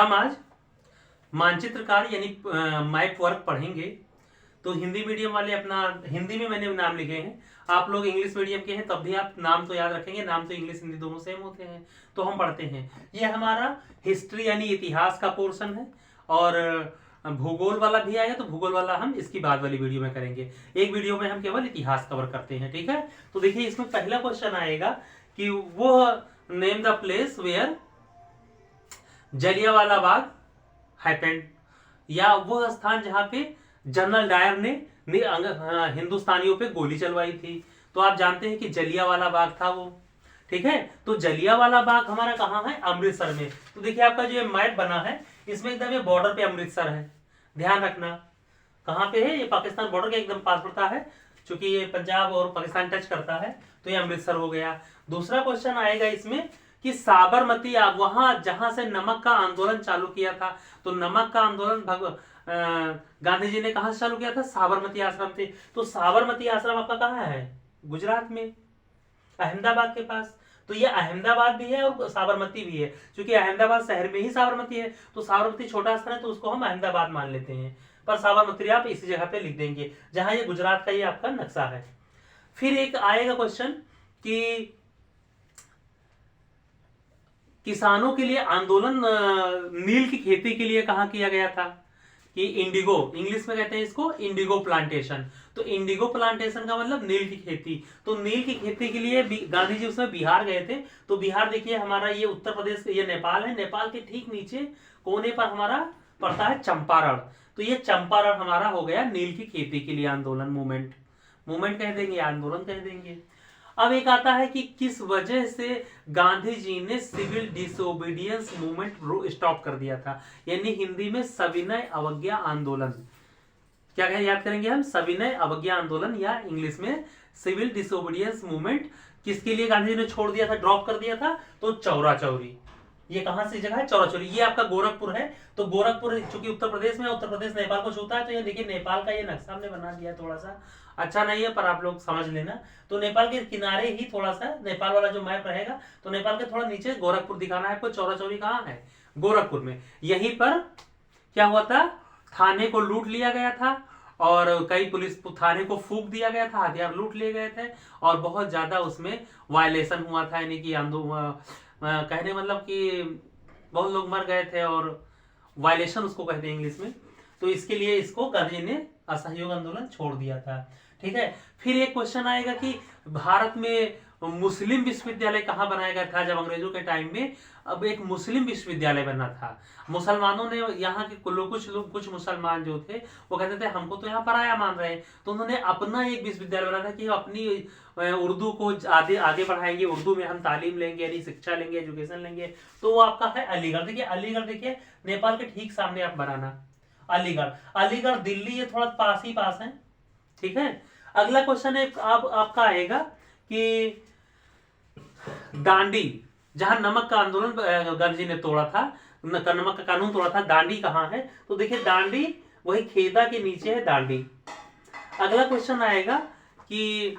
हम आज मानचित्रकार यानी मैप वर्क पढ़ेंगे। तो हिंदी मीडियम वाले अपना हिंदी में मैंने नाम लिखे हैं, आप लोग इंग्लिश मीडियम के हैं तब भी आप नाम तो याद रखेंगे, नाम तो इंग्लिश हिंदी दोनों सेम होते हैं। तो हम पढ़ते हैं, ये हमारा हिस्ट्री यानी इतिहास का पोर्शन है, और भूगोल वाला भी आएगा तो भूगोल वाला हम इसकी बाद वाली वीडियो में करेंगे। एक वीडियो में हम केवल इतिहास कवर करते हैं, ठीक है। तो देखिए इसमें पहला क्वेश्चन आएगा कि वो name the place where Jallianwala Bagh happened, या वो स्थान जहां पे जनरल डायर ने हिंदुस्तानियों पे गोली चलवाई थी। तो आप जानते हैं कि जलियांवाला बाग था वो, ठीक है। तो जलियांवाला बाग हमारा कहाँ है? अमृतसर में। तो देखिए आपका जो मैप बना है इसमें एकदम ये बॉर्डर पे अमृतसर है, ध्यान रखना। कहाँ पे है? ये पाकिस्तान बॉर्डर के एकदम पास पड़ता है, क्योंकि ये पंजाब और पाकिस्तान टच करता है, तो ये अमृतसर हो गया। दूसरा क्वेश्चन आएगा इसमें कि साबरमती, वहां जहां से नमक का आंदोलन चालू किया था, तो नमक का आंदोलन गांधी जी ने कहां से चालू किया था? साबरमती आश्रम से। तो साबरमती आश्रम आपका कहाँ है? गुजरात में, अहमदाबाद के पास। तो ये अहमदाबाद भी है और साबरमती भी है, क्योंकि अहमदाबाद शहर में ही साबरमती है, तो साबरमती छोटा स्थान है तो उसको हम अहमदाबाद मान लेते हैं, पर साबरमती आप इसी जगह पे लिख देंगे जहां ये गुजरात का ये आपका नक्शा है। फिर एक आएगा क्वेश्चन कि किसानों के लिए आंदोलन नील की खेती के लिए कहां किया गया था? कि इंडिगो, इंग्लिश में कहते हैं इसको इंडिगो प्लांटेशन। तो इंडिगो प्लांटेशन का मतलब नील की खेती। तो नील की खेती के लिए गांधी जी उसमें बिहार गए थे। तो बिहार देखिए हमारा ये उत्तर प्रदेश, ये नेपाल है, नेपाल के ठीक नीचे कोने पर हमारा पड़ता है चंपारण। तो ये चंपारण हमारा हो गया नील की खेती के लिए आंदोलन, मूवमेंट, मूवमेंट कह देंगे, आंदोलन कह देंगे। अब एक आता है कि किस वजह से गांधी जी ने सिविल डिसोबीडियंस मूवमेंट स्टॉप कर दिया था, यानी हिंदी में सविनय अवज्ञा आंदोलन। क्या कहें, याद करेंगे हम? सविनय अवज्ञा आंदोलन, या इंग्लिश में सिविल डिसोबीडियंस मूवमेंट किसके लिए गांधी जी ने छोड़ दिया था, ड्रॉप कर दिया था? तो चौरा चौरी। ये कहां से जगह है? चौरा चौरी। ये आपका गोरखपुर है। तो गोरखपुर चूंकि उत्तर प्रदेश में, उत्तर प्रदेश नेपाल को छूता है, तो ये देखिए नेपाल का ये नक्शा हमने बना दिया, थोड़ा सा अच्छा नहीं है पर आप लोग समझ लेना। तो नेपाल के किनारे ही थोड़ा सा नेपाल वाला जो मैप रहेगा, तो नेपाल के थोड़ा नीचे गोरखपुर दिखाना है आपको। चौरा चौरी कहाँ है? गोरखपुर में। यहीं पर क्या हुआ था? थाने को लूट लिया गया था, और कई पुलिस थाने को फूंक दिया गया था, हथियार लूट लिए गए थे, और बहुत ज्यादा उसमें वायलेशन हुआ था, यानी कि कहने मतलब कि बहुत लोग मर गए थे, और वायलेशन उसको कहते हैं इंग्लिश में। तो इसके लिए इसको गांधी जी ने असहयोग आंदोलन छोड़ दिया था, ठीक है। फिर एक क्वेश्चन आएगा कि भारत में मुस्लिम विश्वविद्यालय कहाँ बनाया गया था जब अंग्रेजों के टाइम में? अब एक मुस्लिम विश्वविद्यालय बना था। मुसलमानों ने, यहाँ के कुछ लोग, कुछ मुसलमान जो थे वो कहते थे हमको तो यहाँ पराया मान रहे हैं, तो उन्होंने अपना एक विश्वविद्यालय बना था कि अपनी उर्दू को आगे बढ़ाएंगे, उर्दू में हम तालीम लेंगे, यानी शिक्षा लेंगे, एजुकेशन लेंगे। तो वो आपका है अलीगढ़। देखिए अलीगढ़, देखिए नेपाल के ठीक सामने आप बनाना अलीगढ़। अलीगढ़ दिल्ली ये थोड़ा पास ही पास है, ठीक है। अगला क्वेश्चन है आपका आएगा कि दांडी, जहां नमक का आंदोलन गांधी जी ने तोड़ा था, नमक का कानून तोड़ा था, दांडी कहां है? तो देखिए दांडी वही खेदा के नीचे है दांडी। अगला क्वेश्चन आएगा कि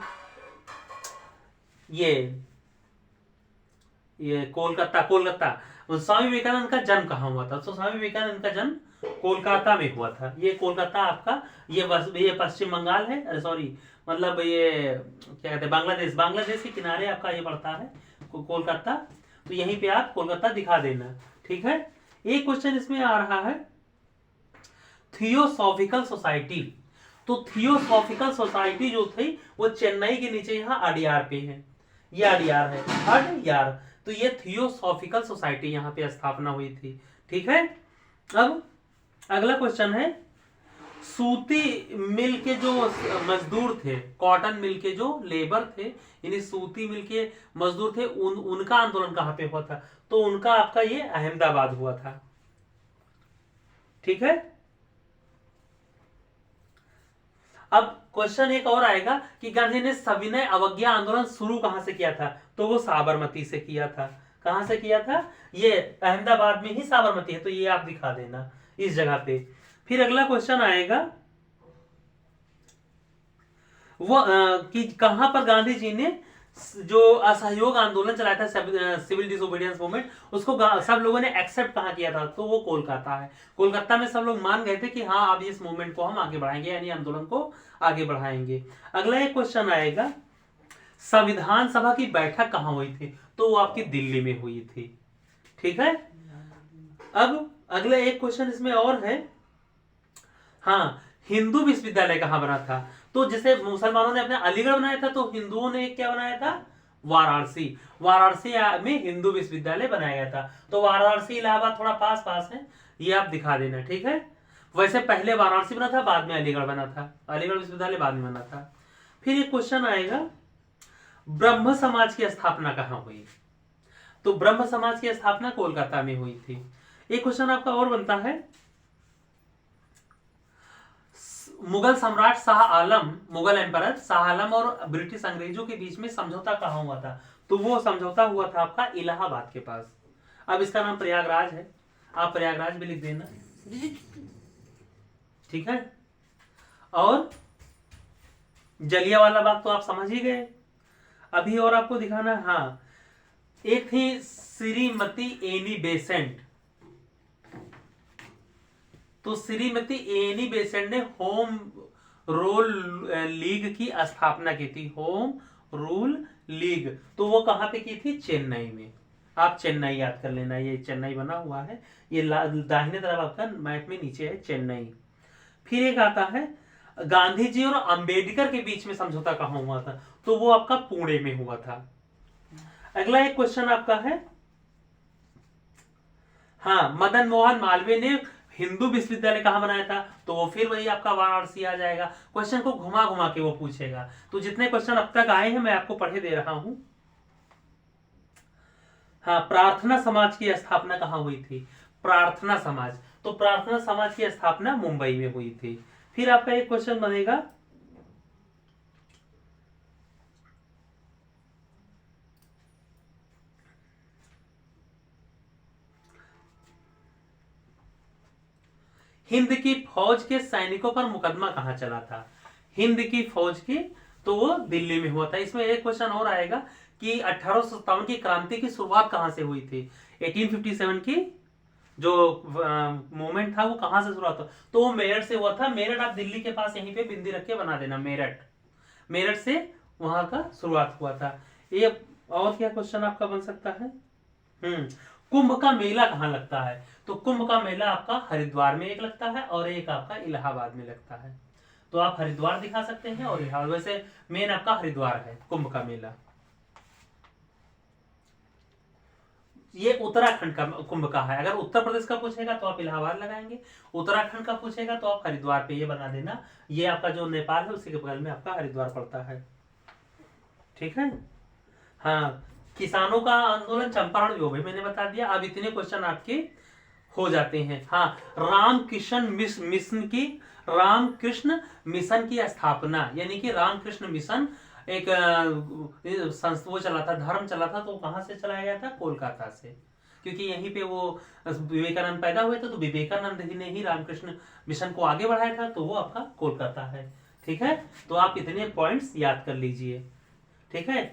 ये कोलकाता, स्वामी विवेकानंद का जन्म कहां हुआ था? तो स्वामी विवेकानंद का जन्म कोलकाता में हुआ था। ये कोलकाता आपका, ये पश्चिम बंगाल है, अरे सॉरी, मतलब ये क्या कहते हैं, बांग्लादेश के किनारे आपका ये पड़ता है कोलकाता। तो यहीं पे आप कोलकाता दिखा देना, ठीक है। एक क्वेश्चन इसमें आ रहा है थियोसॉफिकल सोसाइटी। तो थियोसॉफिकल सोसाइटी जो थी वो चेन्नई के नीचे यहाँ अडियार पे है, ये अडियार है, अडियार। तो ये थियोसॉफिकल सोसाइटी यहाँ पे स्थापना हुई थी, ठीक है। अब अगला क्वेश्चन है सूती मिल के जो मजदूर थे, कॉटन मिल के जो लेबर थे, यानी सूती मिल के मजदूर थे, उनका आंदोलन कहां पे हुआ था? तो उनका आपका ये अहमदाबाद हुआ था, ठीक है। अब क्वेश्चन एक और आएगा कि गांधी ने सविनय अवज्ञा आंदोलन शुरू कहां से किया था? तो वो साबरमती से किया था। कहां से किया था? ये अहमदाबाद में ही साबरमती है, तो ये आप दिखा देना इस जगह पे। फिर अगला क्वेश्चन आएगा वो कि कहां पर गांधी जी ने जो असहयोग आंदोलन चलाया था, सिविल डिसोबीडियंस मूवमेंट, उसको सब लोगों ने एक्सेप्ट कहाँ किया था, तो वो कोलकाता है। कोलकाता में सब लोग मान गए थे कि हाँ अब इस मूवमेंट को हम आगे बढ़ाएंगे, यानी आंदोलन को आगे बढ़ाएंगे। अगला एक क्वेश्चन आएगा, संविधान सभा की बैठक कहाँ हुई थी, तो वो आपकी दिल्ली में हुई थी। ठीक है। अब अगला एक क्वेश्चन इसमें और है, हाँ, हिंदू विश्वविद्यालय कहाँ बना था, तो जैसे मुसलमानों ने अपने अलीगढ़ बनाया था, तो हिंदुओं ने क्या बनाया था, वाराणसी। वाराणसी में हिंदू विश्वविद्यालय बनाया गया था। तो वाराणसी इलाहाबाद थोड़ा पास पास है, ये आप दिखा देना। ठीक है। वैसे पहले वाराणसी बना था, बाद में अलीगढ़ बना था, अलीगढ़ विश्वविद्यालय बाद में बना था। फिर एक क्वेश्चन आएगा, ब्रह्म समाज की स्थापना कहाँ हुई, तो ब्रह्म समाज की स्थापना कोलकाता में हुई थी। एक क्वेश्चन आपका और बनता है, मुगल सम्राट शाह आलम, मुगल एम्परर शाह आलम और ब्रिटिश अंग्रेजों के बीच में समझौता कहाँ हुआ था, तो वो समझौता हुआ था आपका इलाहाबाद के पास। अब इसका नाम प्रयागराज है, आप प्रयागराज भी लिख देना। ठीक है। और जलियांवाला बाग तो आप समझ ही गए। अभी और आपको दिखाना, हाँ, एक थी श्रीमती एनी बेसेंट, तो श्रीमती एनी बेसेंट ने होम रूल लीग की स्थापना की थी, होम रूल लीग। तो वो कहां पे की थी, चेन्नई में। आप चेन्नई याद कर लेना, ये चेन्नई बना हुआ है, ये दाहिने तरफ आपका मैप में नीचे है चेन्नई। फिर एक आता है, गांधी जी और अंबेडकर के बीच में समझौता कहां हुआ था, तो वो आपका पुणे में हुआ था। अगला एक क्वेश्चन आपका है, हाँ, मदन मोहन मालवीय ने हिंदू विश्वविद्यालय कहां बनाया था, तो वो फिर वही आपका वाराणसी आ जाएगा। क्वेश्चन को घुमा घुमा के वो पूछेगा। तो जितने क्वेश्चन अब तक आए हैं मैं आपको पढ़े दे रहा हूं। हाँ, प्रार्थना समाज की स्थापना कहां हुई थी, प्रार्थना समाज, तो प्रार्थना समाज की स्थापना मुंबई में हुई थी। फिर आपका एक क्वेश्चन बनेगा, हिंद की फौज के सैनिकों पर मुकदमा कहां चला था, हिंद की फौज की, तो वो दिल्ली में हुआ था। इसमें एक क्वेश्चन और आएगा कि 1857 की क्रांति की शुरुआत कहां से हुई थी, 1857 की जो मूवमेंट था वो कहां से शुरुआत हुआ, तो वो मेरठ से हुआ था। मेरठ आप दिल्ली के पास यहीं पे बिंदी रख के बना देना, मेरठ, मेरठ से वहां का शुरुआत हुआ था। ये और क्या क्वेश्चन आपका बन सकता है, कुंभ का मेला कहाँ लगता है, तो कुंभ का मेला आपका हरिद्वार में एक लगता है और एक आपका इलाहाबाद में लगता है। तो आप हरिद्वार दिखा सकते हैं और इलाहाबाद, वैसे मेन आपका हरिद्वार है कुंभ का मेला। ये उत्तराखंड का कुंभ का है। अगर उत्तर प्रदेश का पूछेगा तो आप इलाहाबाद लगाएंगे, उत्तराखंड का पूछेगा तो आप हरिद्वार पे ये बना देना। ये आपका जो नेपाल है उसी के बगल में आपका हरिद्वार पड़ता है। ठीक है। हाँ, किसानों का आंदोलन चंपारण जो भी मैंने बता दिया। अब इतने क्वेश्चन आपके हो जाते हैं। हाँ, रामकृष्ण मिशन की स्थापना, यानी कि रामकृष्ण मिशन एक वो चला था, धर्म चला था, तो कहां से चलाया गया था, कोलकाता से, क्योंकि यहीं पे वो विवेकानंद पैदा हुए थे, तो विवेकानंद ही ने ही रामकृष्ण मिशन को आगे बढ़ाया था, तो वो आपका कोलकाता है। ठीक है। तो आप इतने पॉइंट्स याद कर लीजिए। ठीक है।